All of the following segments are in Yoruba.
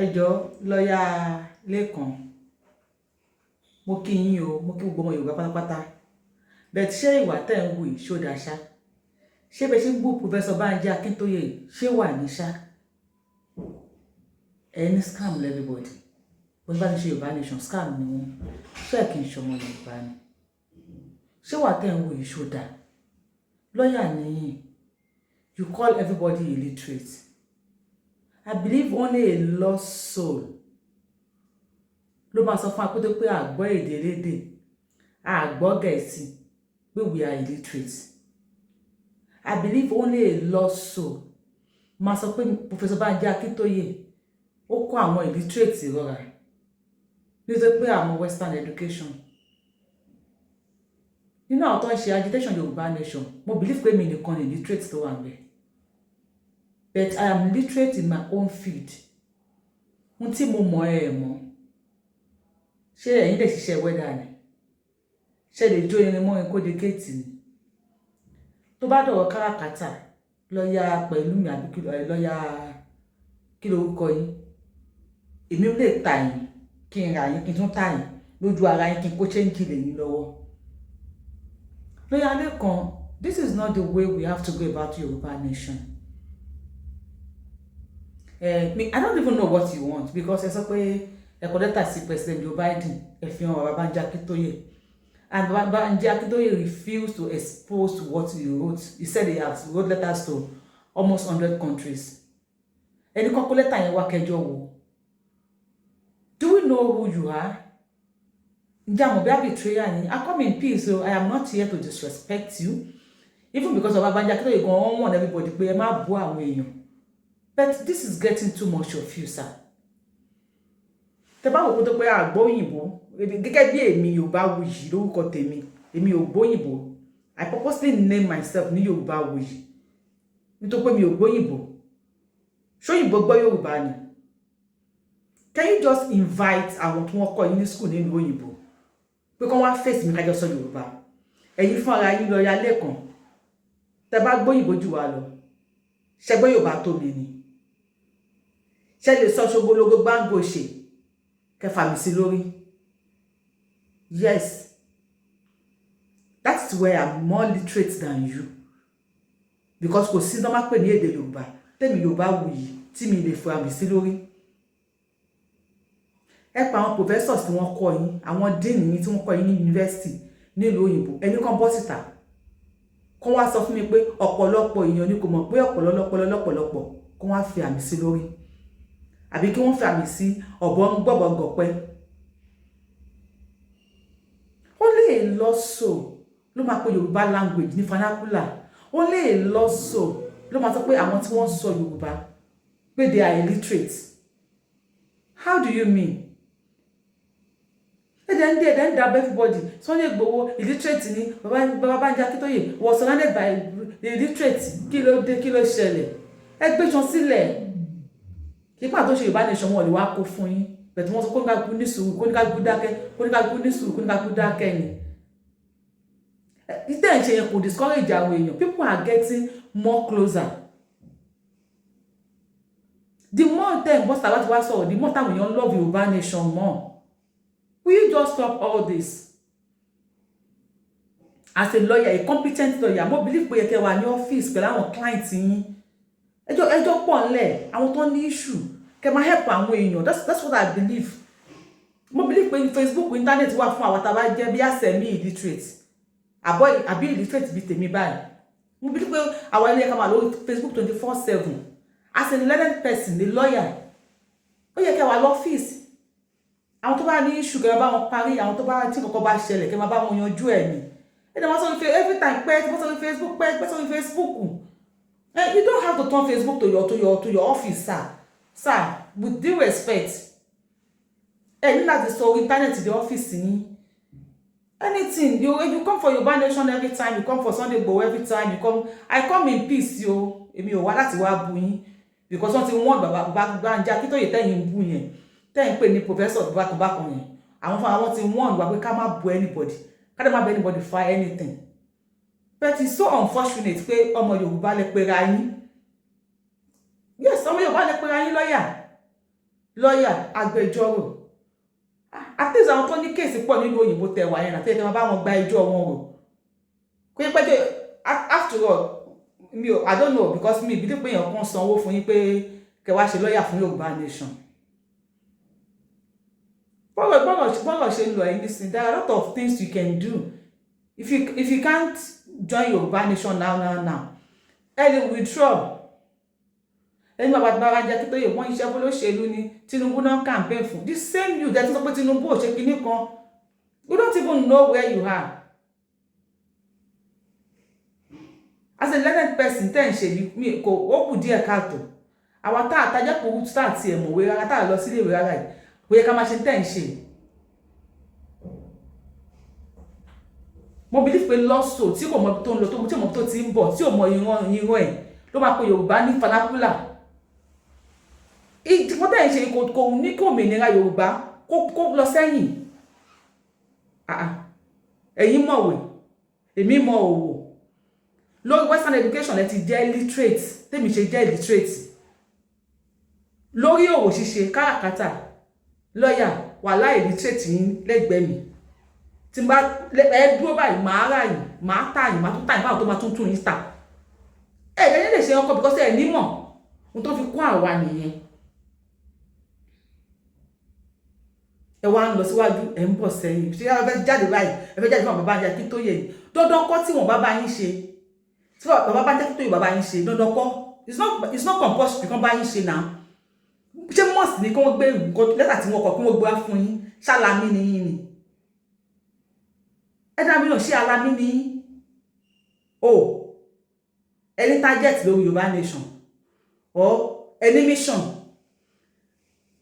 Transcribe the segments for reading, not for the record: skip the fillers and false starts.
ẹjọ́ lọ́ọ̀yà Lẹ́kan mo kí yín o, mo kí gbogbo ọmọ Yorùbá pátápátá bẹ́ẹ̀ tí ṣé ìwà tẹ̀ ń wù yìí ṣó dáa ṣá, ṣé bẹ́ẹ̀ ṣe ń bú Professor Banji Akíntóyè ṣé wà ní ṣá, ẹni scam everybody bó bá ti ṣe Yorùbá nation scam ni wọn ṣé kì í ṣọmọ Yorùbá ni, ṣé wà tẹ̀ ń wù yìí ṣó dáa, lọ́ọ̀yà nìyí, you call everybody illiterate. I believe only a lost soul ló máa sọ fún akótó pé àgbọ́ èdè elédè àgbọ́ Gẹ̀ẹ́sì pé we are illiterate. I believe only a lost soul máa sọ pé Professor Banji Akíntóyè ó kọ́ àwọn illiterate rọra nítorí pé àwọn western education nínú àwọn tó ń ṣe agitation Yorùbá nation mo believe pé mi nìkan ni illiterate tó wà ń bẹ̀. But I am literate in my own field. Ohun tí mo mọ̀ ẹ́ mọ̀. Ṣé ẹ̀yin lè ṣiṣẹ́ wẹ́dà ni? Ṣé lè jó irin mọ́ ikó de géètì ni? Tó bá dọ̀rọ̀ káràkátà lọ́ọ̀yà Pẹ̀lúmi àbí lọ́ọ̀yà kí lorúkọ yín. Èmi lè tà yín kí n ra yín kí n tún tà yín lójú ara yín kí n kó change lè yín lọ́wọ́. Lọ́ọ̀yà Lẹ́kan, this is not the way we have to go about Yorùbá nation. I don't even know what you want because ẹ sọ pé ẹ kọ lẹ́tà sí President Joe Biden ẹ fi hàn bàbá Banji Akíntóyè and bàbá Banji Akíntóyè refused to expose what he wrote. He said he has wrote letters to almost 100 countries. Ẹni kọ́kọ́ lẹ́tà yẹn wá kẹjọ wò. Do we know who you are? Ǹjẹ́ àmọ̀ bí a betrayer ni? I come in peace, so I am not here to disrespect you. Even because of bàbá Banji Akíntóyè gan-an warn everybody pé ẹ má bú àwọn èèyàn. But this is getting too much of you, sir. Tẹ́ bá wò pé tó pé àgbọ́ òyìnbó gẹ́gẹ́ bí èmi Yorubawuyi lórúkọ tèmi èmi ò gbóyìnbó. I purposely name myself ní Yorubawuyi nítorí pé mi ò gbóyìnbó. Ṣóyìnbó gbọ́ Yorùbá ni. Can you just invite àwọn tí wọ́n kọ́ yín ní school nílùú òyìnbó pé kán wá face mi kájọ sọ Yorùbá? Ẹ̀yin fún ara yín lọ́ọ̀yà Lẹ́kan. Tẹ́ bá gbóyìnbó jù wá lọ. Ṣé gbọ́ Yorùbá tó mi ni? Ṣé lè sọ ṣogbológo gbáǹgò ṣe kẹfà mi sí lórí? Yes, that's where I'm more literate than you because kò sí normal pè ní èdè Yorùbá tèmi Yorubawuyi tí mi lè fura mi sí lórí. Ẹ pa àwọn professors tí wọ́n kọ́ yín àwọn dean yín tí wọ́n kọ́ yín ní university nílùú òyìnbó ẹni kan bọ́ síta kó wá sọ fún mi pé ọ̀pọ̀lọpọ̀ èèyàn ni kò mọ̀ pé ọ̀pọ̀lọpọ̀ kó wá fi àmì sí lórí àbí kí wọ́n fi àmì sí ọ̀bọ ń gbọ́bọ̀ gọ̀pẹ́. Only a lost soul ló máa pe Yorùbá language ní vernacular. Only a lost soul ló máa sọ pé àwọn tí wọ́n sọ Yorùbá pé they are illiterate. How do you mean? Then dab everybody. Sunday Igboho illiterate ni bàbá Banji Akíntóyè was surrounded by illiterate. Kí ló dé kí ló ṣẹlẹ̀? Ẹ gbé ṣan sílẹ̀. Kí pa tó ṣe Yorùbá nation wọn lè wá kó fún yín. But wọ́n sọ kó ní ká ní sùúrù, kó ní ká dákẹ́, kó ní ká ní sùúrù, kó ní ká dákẹ́ ni. Ìtẹ́ ìṣe yẹn kò discourage àwọn èèyàn. People are getting more closer. The more time bọ́sà láti wá sọ̀rọ̀, the more time èèyàn love Yorùbá nation more. Will you just stop all this? As a lawyer, a competent lawyer, mo believe pé kẹ́ wà ní office pẹ̀lú àwọn clients yín. Ẹjọ́ pọ̀ ńlẹ̀, àwọn tó ní issue, kẹ́ máa help àwọn èèyàn. That's what I believe. Mo believe pé Facebook, internet wà fún àwọn tá bá jẹ́ bí semi illiterate. Àbí illiterate bí tèmi báyìí. Mo believe pé àwọn ilé ẹ̀ka máa lórí Facebook 24/7. As a learned person, a lawyer, ó yẹ kẹ́ wà lọ́fíìsì. Àwọn tó bá ní issue kẹ́ bá wọn parí, àwọn tó bá tí kankan bá ṣẹlẹ̀ kẹ́ máa bá wọn yanjú ẹ̀ ni. Ẹ dẹ̀ máa sọ wípé every time pẹ́ sọ wípé Facebook pẹ́ sọ wípé Facebook. You don't have to turn Facebook to your office, sir. Sir, with due respect. Ẹ ní láti sọ internet the office yín. Anything, you come for Yorùbá nation every time, you come for Sunday Igboho every time, I come in peace yo. Èmi ò wá láti wá bú yín because wọ́n ti wọ́n bàbá Banji Akíntóyè tẹ́yìn bú yẹn. Tẹ́yìn pé ní professor bákan yẹn. Àwọn ti wọ́n wá pé ká má bú anybody. Ká dẹ̀ má bú anybody for anything. But it's so unfortunate pé ọmọ Yorùbá lè pera yín. Yes, ọmọ Yorùbá lè pera yín lọ́yà. lawyer, agbẹjọ́rò. At least àwọn tó ní case pọ̀ nínú òyìnbó tẹ̀ wá yẹn àti ẹ̀kẹ́ máa bá wọn gba ẹjọ́ wọn rò. Kò yẹ pé after all, I don't know, because me bí pé èèyàn kan sanwó fún yín pé kẹ́ wá ṣe lawyer fún Yorùbá nation. Bọ́lọ̀ ṣe ń lọ ẹ̀yìn nísìnyí, there are a lot of things you can do. If you can't join Yorùbá nation now, ẹ withdraw. Ẹni bàbá jẹ́ kí tó yẹ wọ́n iṣẹ́ olóṣèlú ni Tinubu náà campaign fún. The same you that sọ pé Tinubu ò ṣe kinní kan. You don't even know where you are. As a learned person, tẹ́ ń ṣe mi kò ó kù díẹ̀ káàtó. Àwa tá àtajẹ́ kò start ẹ̀ mọ̀wé rárá tá lọ sílé ìwé rárá yìí. Ó yẹ ká máa ṣe tẹ́ ń ṣe. Mo believe pé lọ́sọ̀ tí kò mọ tó ń lọ tí mo tó ti ń bọ̀ tí ò mọ ìran ẹ̀ ló máa pe Yorùbá ní fanakula. Mo tẹ́ ń ṣe kò ní kò mìnira Yorùbá kó lọ sẹ́yìn. Ẹ̀yin mọ̀wé, èmi mọ̀ òwò. Lórí Western education ẹ ti jẹ́ illiterate, tèmi ṣe jẹ́ illiterate. Lórí òwò ṣíṣe káràkátà, lọ́yà wà láì illiterate yín lẹ́gbẹ̀ẹ́ mi. Tí n bá ẹ dúró báyìí, màá rà yìí, màá tà yìí, màá tún tà yìí báwo tó máa tún yín tà. Ẹ̀ẹ́dẹ̀ lè ṣe ọkọ̀ because ẹ̀ nímọ̀ ohun tó fi kún àwa nìyẹn. Ẹ wá ń lọ síwájú, ẹ ń bọ̀ sẹ́yìn. Ṣé ẹ fẹ́ jáde báyìí, ẹ fẹ́ jáde fún bàbá Bánjí Akíntóyè yìí. Dandan kọ́ tí wọ́n bá bá yín ṣe. Tí bàbá Bánjí Akíntóyè bàbá yín ṣe, dandan kọ́. It's not compulsory kan bá yín ṣe náà. Ṣé must ni kí wọ́n gbé lẹ́tà tí wọ́n kọ kí wọ́n gbé wá fún yín? Ṣálámí ni yín ni. Ẹ dá mi náà ṣé alámí ni yín? Any target lórí Yorùbá nation or any mission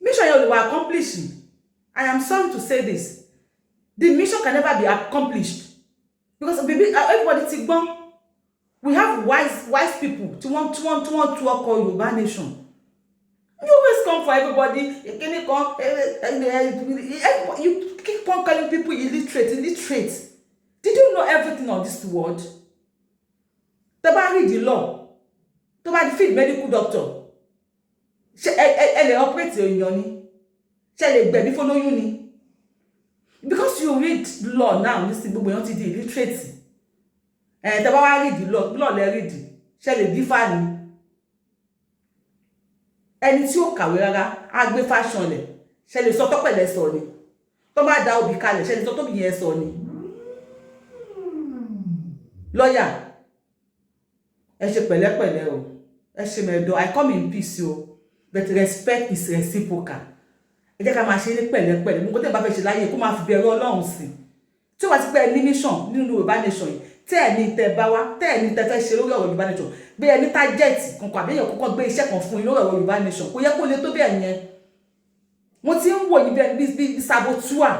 yẹn ò lè wà accomplishing. I am sorry to say this. The mission can never be accomplished because everybody ti gbọ́n. We have wise people to want to call Yorùbá nation. You always come for everybody. You keep on calling people illiterate. Did you know everything on this world? Tó bá read the law, tó bá defeat medical doctor, ẹ lè operate èèyàn ni, ṣé lè gbẹ̀bí fólóyún ni. Because you read law now, this gbogbo èèyàn ti di illiterate. Tó bá wá read the law lè read, ṣé lè dífá ni. Ẹni tí ó kàwé rárá á gbé fashion lẹ̀, ṣé lè sọ tọ́pẹ̀lẹ̀ sọ ni. Tó bá da obì kalẹ̀, ṣé lè sọ tóbi yẹn sọ ni. Lawyer, ẹ ṣe pẹ̀lẹ́pẹ̀lẹ́ o, ẹ ṣe mẹ́dọ̀, I come in peace o, but respect is reciprocal. Ẹ jẹ́ ká máa ṣe ní pẹ̀lẹ́pẹ̀lẹ́, mo kò tẹ́ bá fẹ́ ṣe láyé kó máa fi bẹ̀rù Ọlọ́run sí. Tí wàá ti pẹ́ ní mission nínú Yorùbá nation yìí, tẹ́ ẹ̀ ní tẹ́ bá wá, tẹ́ ẹ̀ ní tẹ́ fẹ́ ṣe lórí ọ̀rọ̀ Yorùbá nation, bí ẹni target kankan àbí èèyàn kọ́kọ́ gbé iṣẹ́ kan fún yín lórí ọ̀rọ̀ Yorùbá nation, kò yẹ kó le tó bẹ́ẹ̀ yẹn. Mo ti ń wò yín bí saboteur,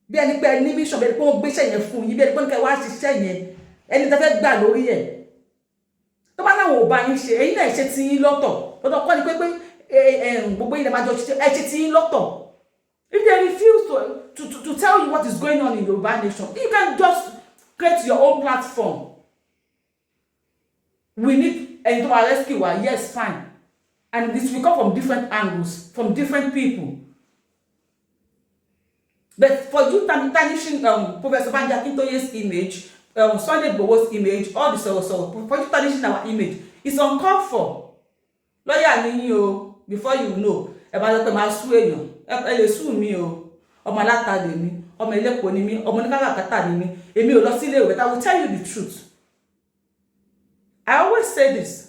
bí ẹni pé ní mission, bí ẹni pé wọ́n gbé iṣẹ́ yẹn fún yín, bí ẹni pé kẹ́ wá ṣiṣẹ́ yẹn, ẹni tẹ́ fẹ́ gbà lórí ẹ̀. Tó bá láwọn ò bá yín ṣe, ẹ̀yin náà ṣe ti yín lọ́tọ̀. Lọ́tọ̀ kọ́ ni pé gbogbo yín lè máa jọ ṣiṣẹ́, ẹ ṣe ti yín lọ́tọ̀. If they refuse to tell you what is going on in Yorùbá nation, you can just create your own platform. We need ẹni tó máa rescue wa, yes, fine. And this will come from different angles, from different people. But for you tarnishing Professor Bánjí Akíntóyè's image, Sunday Igboho's image, all the so for you tarnishing our image, it's uncalled for. Lawyer ni yín o, before you know, ẹ bá lọ pé máa sú èèyàn, ẹ lè sú mi o, ọmọ aláta lè mi, ọmọ ilépo ni mi, ọmọ oníkàkàtà ni mi, èmi ò lọ sí ilé ìwé, I will tell you the truth. I always say this.